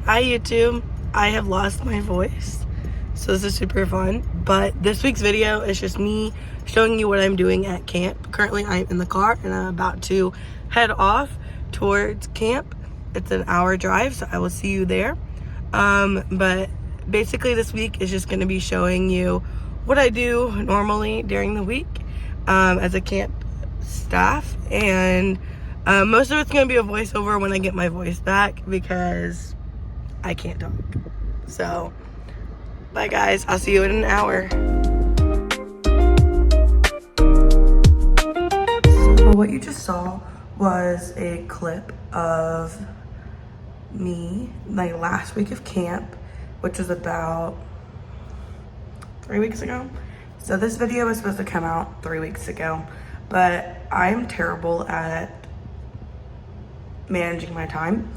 Hi YouTube, I have lost my voice, so this is super fun, but this week's video is just me showing you what I'm doing at camp. Currently I'm in the car and I'm about to head off towards camp. It's an hour drive, so I will see you there. But basically this week is just going to be showing you what I do normally during the week as a camp staff, and most of it's going to be a voiceover when I get my voice back because I can't talk. So, bye guys. I'll see you in an hour. So what you just saw was a clip of me, like last week of camp, which was about 3 weeks ago. So this video was supposed to come out 3 weeks ago, but I'm terrible at managing my time.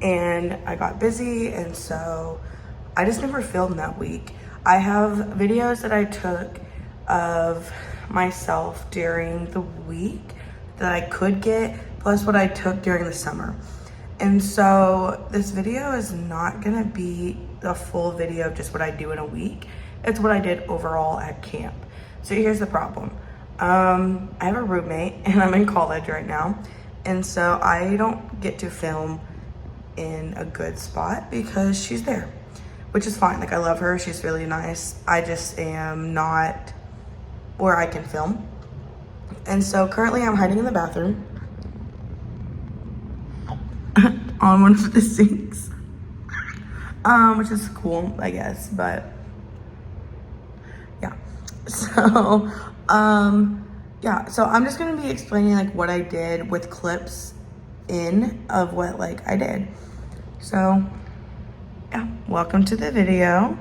And I got busy, and so I just never filmed that week. I have videos that I took of myself during the week that I could get, plus what I took during the summer. And so this video is not gonna be the full video of just what I do in a week. It's what I did overall at camp. So here's the problem. I have a roommate and I'm in college right now. And so I don't get to film in a good spot because she's there, which is fine. Like, I love her, she's really nice. I just am not where I can film. And so currently I'm hiding in the bathroom on one of the sinks, which is cool, I guess, but yeah. So yeah, so I'm just gonna be explaining like what I did with clips in of what like I did. So yeah, welcome to the video.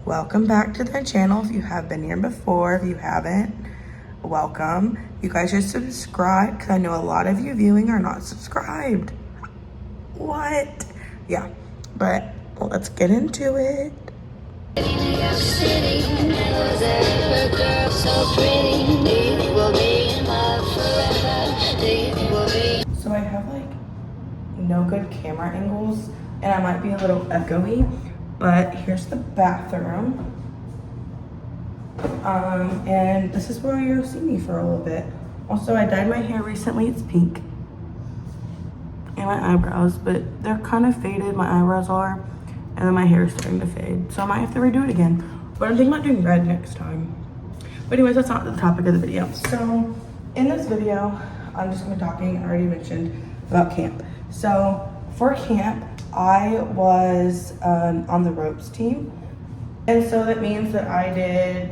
Welcome back to the channel if you have been here before. If you haven't, welcome. You guys should subscribe because I know a lot of you viewing are not subscribed. What? Yeah, but let's get into it. So I have like no good camera angles and I might be a little echoey, but here's the bathroom. And this is where you'll see me for a little bit. Also, I dyed my hair recently, it's pink. And my eyebrows, but they're kind of faded, my eyebrows are, and then my hair is starting to fade. So I might have to redo it again, but I'm thinking about doing red next time. But anyways, that's not the topic of the video. So in this video, I'm just gonna be talking, I already mentioned, about camp. So for camp, I was on the ropes team. And so that means that I did,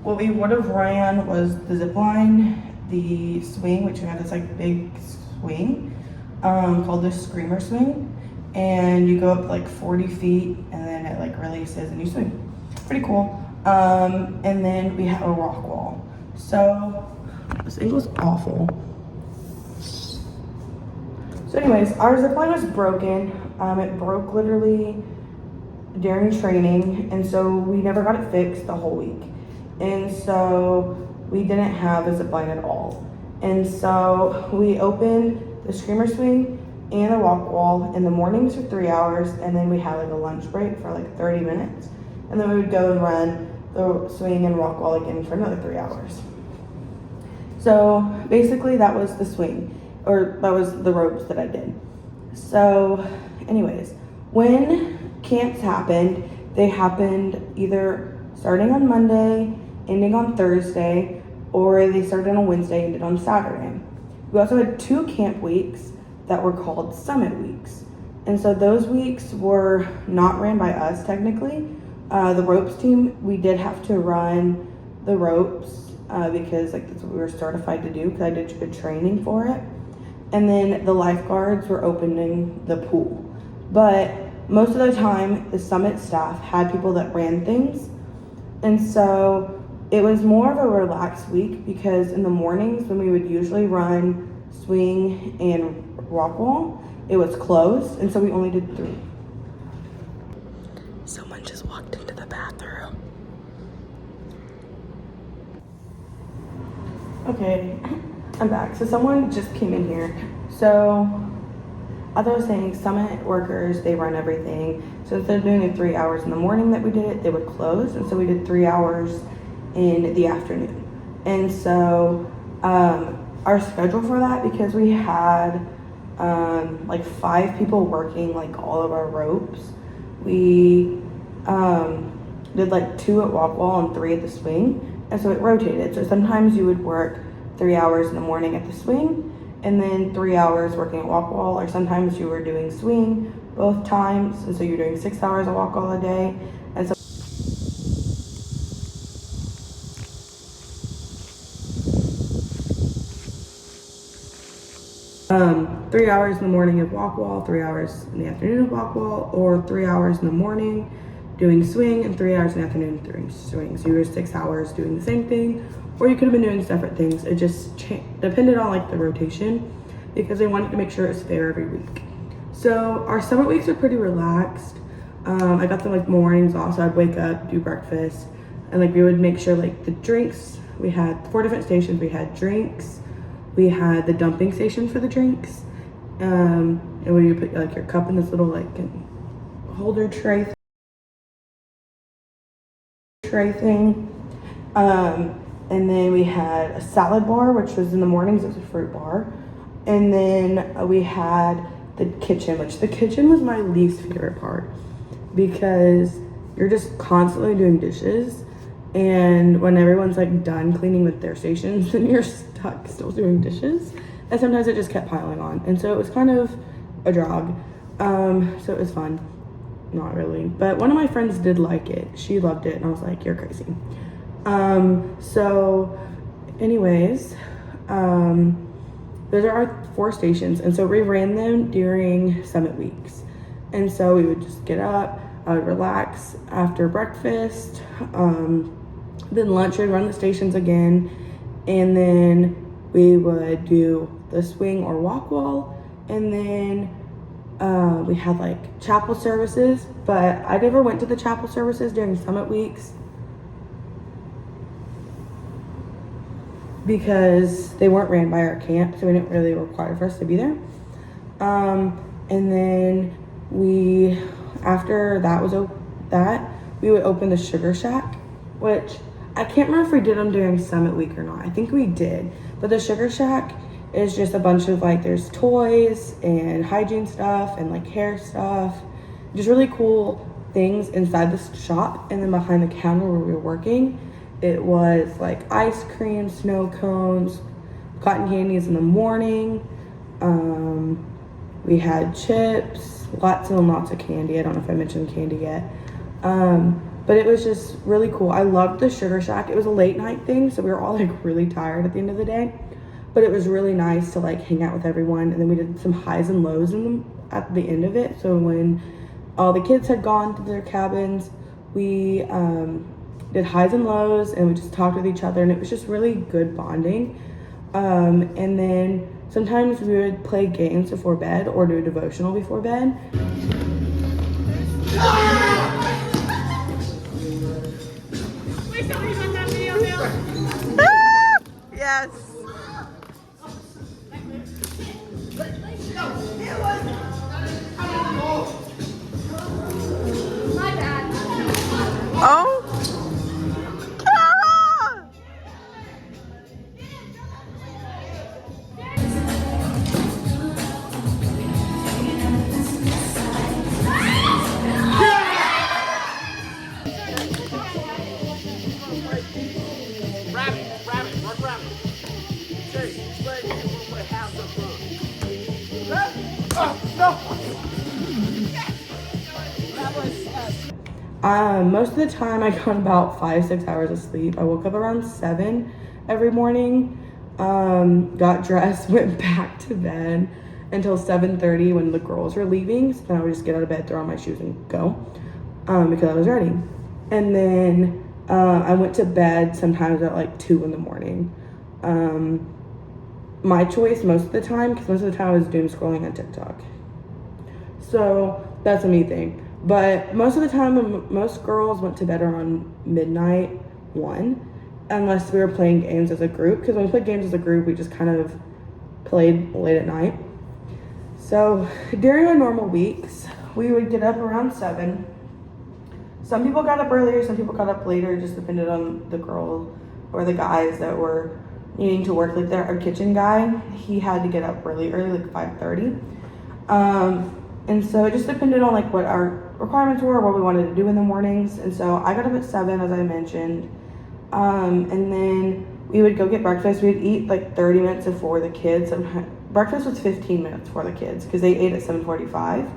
what we would have ran was the zip line, the swing, which we had this like big swing called the screamer swing. And you go up like 40 feet and then it like releases and you swing. Pretty cool. And then we have a rock wall. So this angle's awful. So anyways, our zip line was broken. It broke literally during training, and so we never got it fixed the whole week. And so we didn't have a zip line at all. And so we opened the screamer swing and the rock wall in the mornings for 3 hours, and then we had like a lunch break for like 30 minutes. And then we would go and run the swing and rock wall again for another 3 hours. So basically that was the swing, or that was the ropes that I did. So anyways, when camps happened, they happened either starting on Monday, ending on Thursday, or they started on a Wednesday, ended on Saturday. We also had 2 camp weeks that were called summit weeks. And so those weeks were not ran by us technically. The ropes team, we did have to run the ropes because like that's what we were certified to do because I did good training for it. And then the lifeguards were opening the pool. But most of the time, the summit staff had people that ran things. And so it was more of a relaxed week because in the mornings when we would usually run swing and rock wall, it was closed. And so we only did 3. Someone just walked into the bathroom. Okay, I'm back. So someone just came in here. So as I was saying, Summit workers, they run everything. So instead of doing it 3 hours in the morning that we did it, they would close. And so we did 3 hours in the afternoon. And so our schedule for that, because we had like 5 people working like all of our ropes, we did like 2 at walk wall and 3 at the swing. And so it rotated. So sometimes you would work 3 hours in the morning at the swing and then 3 hours working at walk wall, or sometimes you were doing swing both times, and so you're doing 6 hours of walk wall a day. And so 3 hours in the morning of walk wall, 3 hours in the afternoon of walk wall, or 3 hours in the morning doing swing and 3 hours in the afternoon doing swing. So you were 6 hours doing the same thing, or you could have been doing separate things. It just depended on like the rotation, because they wanted to make sure it was fair every week. So our Summit weeks are pretty relaxed. I got them like mornings off, so I'd wake up, do breakfast, and like we would make sure like the drinks, we had 4 different stations. We had drinks, we had the dumping station for the drinks, and where you put like your cup in this little like holder tray thing. And then we had a salad bar, which was in the mornings, it was a fruit bar. And then we had the kitchen, which the kitchen was my least favorite part, because you're just constantly doing dishes, and when everyone's like done cleaning with their stations, then you're stuck still doing dishes, and sometimes it just kept piling on, and so it was kind of a drag. So it was fun. Not really, but one of my friends did like it. She loved it, and I was like, you're crazy. So anyways, those are our 4 stations, and so we ran them during Summit weeks. And so we would just get up, I would relax after breakfast, then lunch, we'd run the stations again, and then we would do the swing or walk wall, and then we had like chapel services, but I never went to the chapel services during Summit weeks because they weren't ran by our camp, so we didn't really require for us to be there. And then after that was we would open the Sugar Shack, which I can't remember if we did them during Summit week or not. I think we did, but the Sugar Shack is just a bunch of like, there's toys and hygiene stuff and like hair stuff, just really cool things inside the shop. And then behind the counter where we were working, it was like ice cream, snow cones, cotton candies in the morning. We had chips, lots and lots of candy. I don't know if I mentioned candy yet. But it was just really cool. I loved the Sugar Shack. It was a late night thing, so we were all like really tired at the end of the day. But it was really nice to like hang out with everyone. And then we did some highs and lows at the end of it. So when all the kids had gone to their cabins, we did highs and lows, and we just talked with each other, and it was just really good bonding. And then sometimes we would play games before bed or do a devotional before bed. Yes. Oh. Most of the time I got about 5-6 hours of sleep. I woke up around 7 every morning, got dressed, went back to bed until 7:30 when the girls were leaving. So then I would just get out of bed, throw on my shoes, and go, because I was ready. And then I went to bed sometimes at like 2 in the morning. My choice most of the time, because most of the time I was doom scrolling on TikTok. So that's a me thing. But most of the time, most girls went to bed around midnight, 1, unless we were playing games as a group. Because when we played games as a group, we just kind of played late at night. So during our normal weeks, we would get up around 7. Some people got up earlier, some people got up later, just depended on the girl or the guys that were needing to work. Like our kitchen guy, he had to get up really early, like 5:30. And so it just depended on like what our requirements were, what we wanted to do in the mornings. And so I got up at 7, as I mentioned. And then we would go get breakfast. We'd eat like 30 minutes before the kids. Breakfast was 15 minutes for the kids because they ate at 7:45.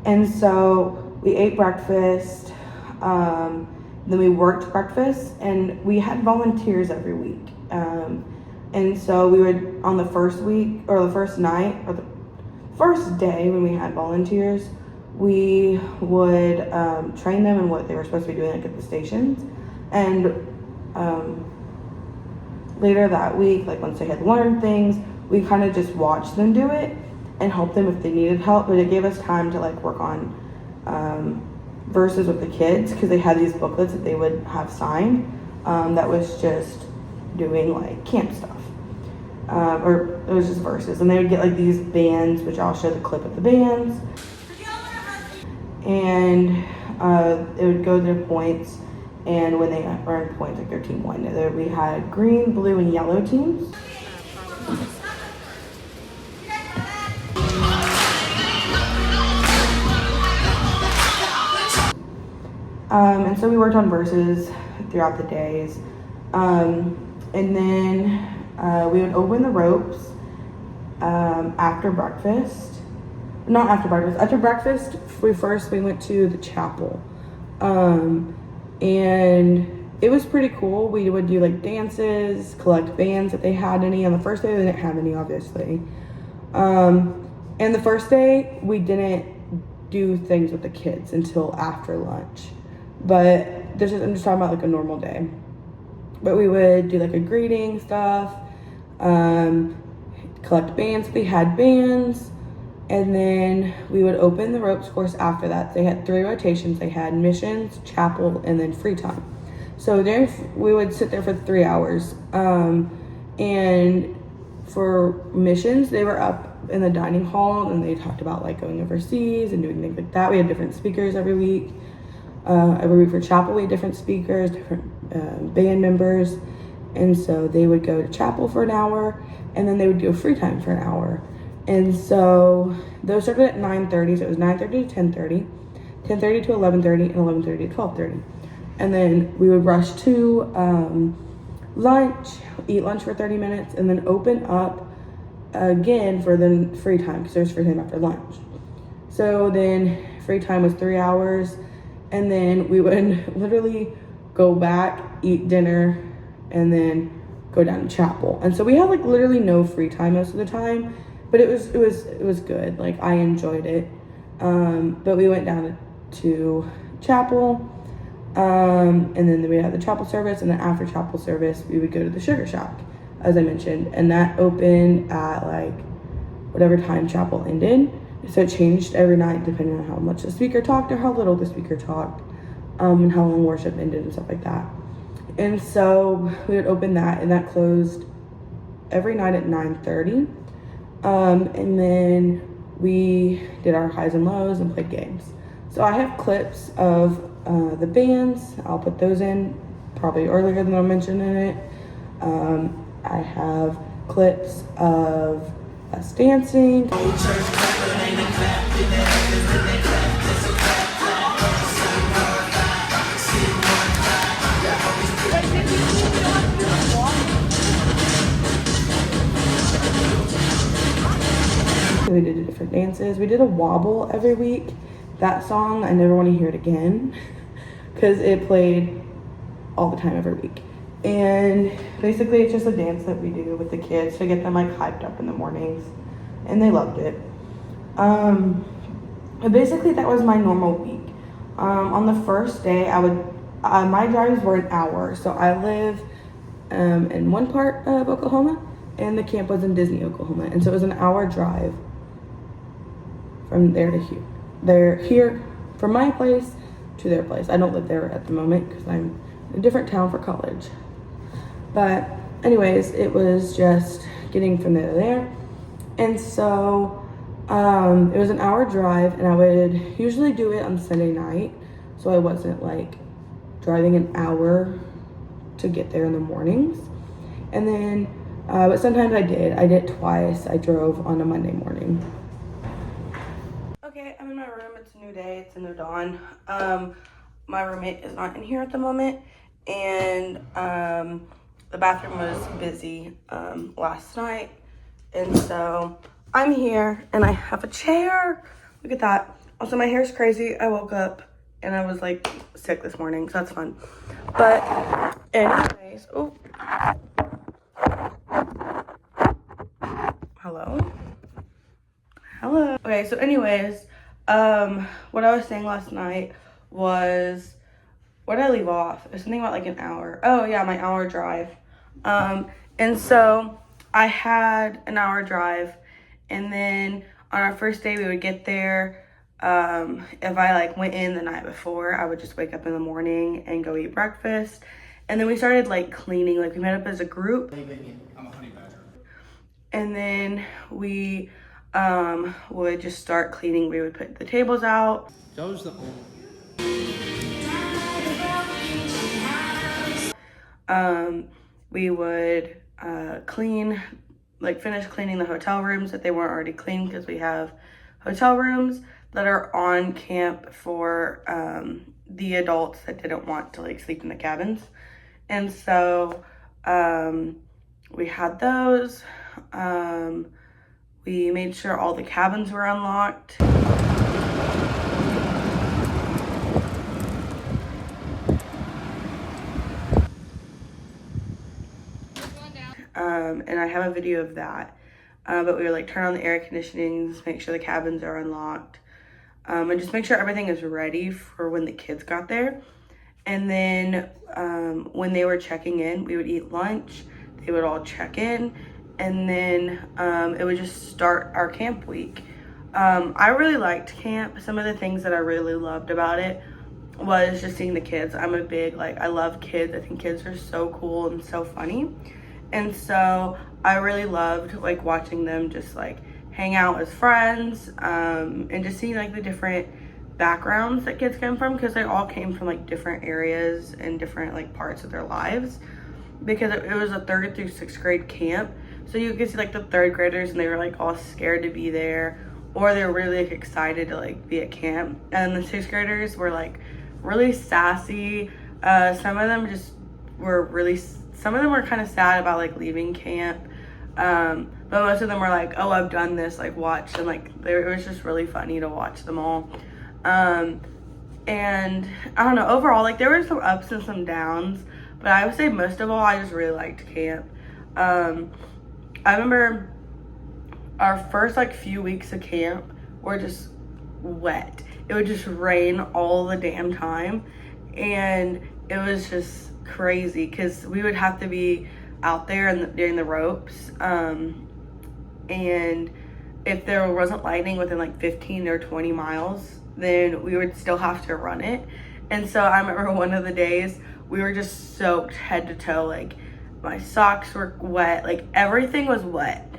And so we ate breakfast. Then we worked breakfast, and we had volunteers every week. And so we would, on the first week or the first night or the first day when we had volunteers, we would train them in what they were supposed to be doing, like at the stations. And later that week, like once they had learned things, we kind of just watched them do it and help them if they needed help. But it gave us time to like work on verses with the kids, because they had these booklets that they would have signed that was just doing like camp stuff. Or it was just verses, and they would get like these bands, which I'll show the clip of the bands, and it would go their points, and when they earned points, like their team won. We had green, blue, and yellow teams. And so we worked on verses throughout the days, and then we would open the ropes after breakfast. Not after breakfast. After breakfast, we went to the chapel, and it was pretty cool. We would do like dances, collect bands if they had any. On the first day, they didn't have any, obviously. And the first day, we didn't do things with the kids until after lunch. But I'm just talking about like a normal day. But we would do like a greeting stuff, collect bands if they had bands, and then we would open the ropes course after that. They had 3 rotations. They had missions, chapel, and then free time. So there we would sit there for 3 hours. And for missions, they were up in the dining hall, and they talked about like going overseas and doing things like that. We had different speakers every week. Every week for chapel, we had different speakers, different band members. And so they would go to chapel for an hour, and then they would do free time for an hour. And so those started at 9:30, so it was 9:30 to 10:30, 10:30 to 11:30, and 11:30 to 12:30. And then we would rush to lunch, eat lunch for 30 minutes, and then open up again for the free time, because there's free time after lunch. So then free time was 3 hours, and then we would literally go back, eat dinner, and then go down to chapel. And so we had like literally no free time most of the time, but it was good. Like I enjoyed it. But we went down to chapel, and then we had the chapel service, and then after chapel service we would go to the Sugar Shack, as I mentioned, and that opened at like whatever time chapel ended. So it changed every night depending on how much the speaker talked or how little the speaker talked, and how long worship ended and stuff like that. And so we would open that, and that closed every night at 9:30. And then we did our highs and lows and played games. So I have clips of the bands. I'll put those in probably earlier than I mentioned in it. I have clips of us dancing. We did different dances. We did a wobble every week. That song, I never want to hear it again, because it played all the time every week. And basically it's just a dance that we do with the kids to get them like hyped up in the mornings, and they loved it. But basically that was my normal week. On the first day, my drives were an hour. So I live in one part of Oklahoma, and the camp was in Disney, Oklahoma. And so it was an hour drive from there to here. They're here from my place to their place. I don't live there at the moment because I'm in a different town for college. But anyways, it was just getting from there to there. And so It was an hour drive, and I would usually do it on Sunday night, so I wasn't like driving an hour to get there in the mornings. And then, but sometimes I did. I did it twice. I drove on a Monday morning. Okay, I'm in my room. It's a new day. It's a new dawn. My roommate is not in here at the moment, and the bathroom was busy last night, and so I'm here and I have a chair. Look at that. Also, my hair's crazy. I woke up and I was like sick this morning, so that's fun. But anyways, oh, hello. Okay, so anyways, what I was saying last night was, where did I leave off? It was something about like an hour. Oh yeah, my hour drive. And so I had an hour drive, and then on our first day we would get there. If I like went in the night before, I would just wake up in the morning and go eat breakfast. And then we started like cleaning, like we met up as a group. I'm a honey badger. And then we would just start cleaning. We would put the tables out. That was the we would clean, like finish cleaning the hotel rooms that they weren't already cleaned, because we have hotel rooms that are on camp for the adults that didn't want to like sleep in the cabins. And so we had those. We made sure all the cabins were unlocked. And I have a video of that. But we would like turn on the air conditionings, make sure the cabins are unlocked, and just make sure everything is ready for when the kids got there. And then when they were checking in, we would eat lunch, they would all check in, and then it would just start our camp week. I really liked camp. Some of the things that I really loved about it was just seeing the kids. I'm a big, like, I love kids. I think kids are so cool and so funny. And so I really loved like watching them just like hang out as friends, and just seeing like the different backgrounds that kids come from, because they all came from like different areas and different like parts of their lives, because it was a 3rd through 6th grade camp. So you could see like the 3rd graders, and they were like all scared to be there, or they're really like excited to like be at camp. And the 6th graders were like really sassy. Some of them just were really, some of them were kind of sad about like leaving camp, but most of them were like, oh, I've done this, like watch. And like it was just really funny to watch them all. And I don't know, overall, like there were some ups and some downs, but I would say most of all, I just really liked camp. I remember our first like few weeks of camp were just wet. It would just rain all the damn time, and it was just crazy because we would have to be out there and during the ropes, and if there wasn't lightning within like 15 or 20 miles, then we would still have to run it. And so I remember one of the days we were just soaked head to toe. Like my socks were wet, like everything was wet,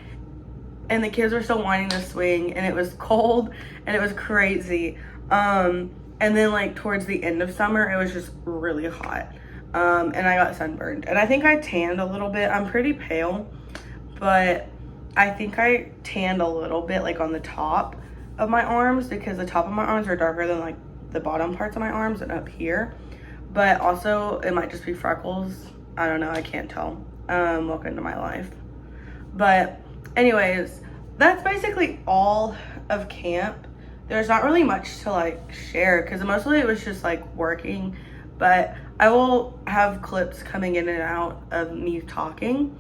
and the kids were still wanting to swing, and it was cold and it was crazy. And then like towards the end of summer, it was just really hot. And I got sunburned, and I think I tanned a little bit. I'm pretty pale, but I think I tanned a little bit like on the top of my arms, because the top of my arms are darker than like the bottom parts of my arms and up here. But also it might just be freckles. I don't know, I can't tell. Welcome to my life. But anyways, that's basically all of camp. There's not really much to like share, because mostly it was just like working, but I will have clips coming in and out of me talking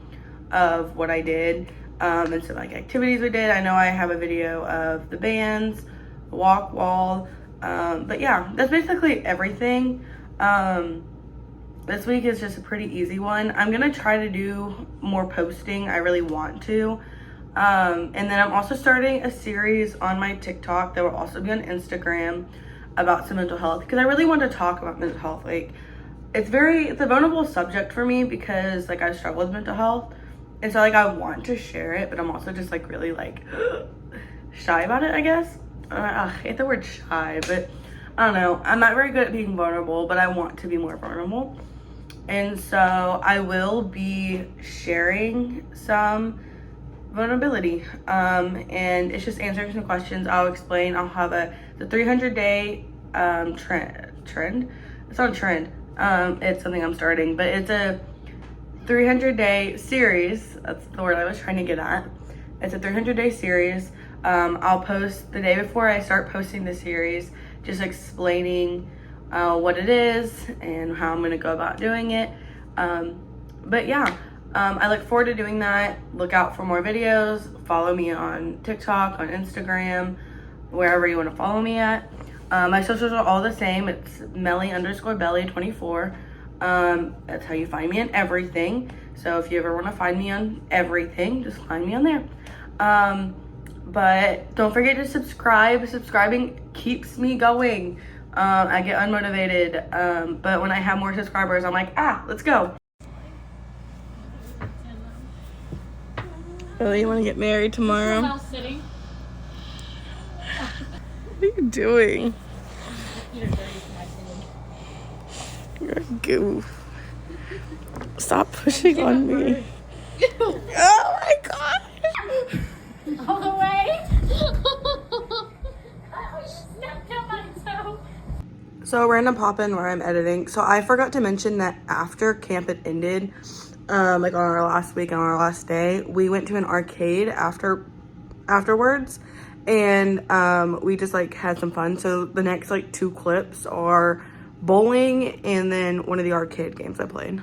of what I did, and some like activities we did. I know I have a video of the bands, the walk wall, but yeah, that's basically everything. This week is just a pretty easy one. I'm gonna try to do more posting. I really want to. And then I'm also starting a series on my TikTok that will also be on Instagram about some mental health, because I really want to talk about mental health. Like it's a vulnerable subject for me, because like I struggle with mental health, and so like I want to share it, but I'm also just like really like shy about it, I guess. I hate the word shy, but I don't know. I'm not very good at being vulnerable, but I want to be more vulnerable. And so I will be sharing some vulnerability. And it's just answering some questions. I'll explain. I'll have the 300-day trend. It's not a trend. It's something I'm starting, but it's a 300-day series. That's the word I was trying to get at. It's a 300-day series. I'll post the day before I start posting the series, just explaining what it is and how I'm gonna go about doing it. But yeah, I look forward to doing that. Look out for more videos. Follow me on TikTok, on Instagram, wherever you want to follow me at. My socials are all the same. It's Melly_Belly24. That's how you find me on everything. So if you ever want to find me on everything, just find me on there. But don't forget to subscribe. Subscribing keeps me going. I get unmotivated, but when I have more subscribers, I'm like, let's go. Really, you want to get married tomorrow? House sitting. What are you doing? You're a goof. Stop pushing on me. Oh my god! All the way. I snapped on myself. So random pop-in where I'm editing. So I forgot to mention that after camp had ended, like on our last week and on our last day, we went to an arcade afterwards, and we just like had some fun. So the next like 2 clips are bowling and then one of the arcade games I played.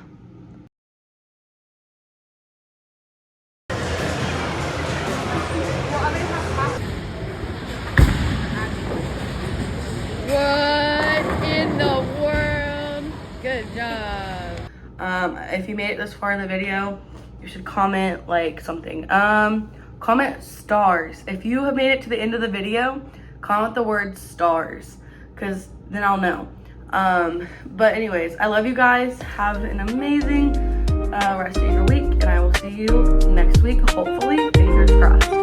What in the world? Good job. If you made it this far in the video, you should comment like something. Comment stars. If you have made it to the end of the video, comment the word stars, because then I'll know. But anyways, I love you guys. Have an amazing rest of your week, and I will see you next week, hopefully. Fingers crossed.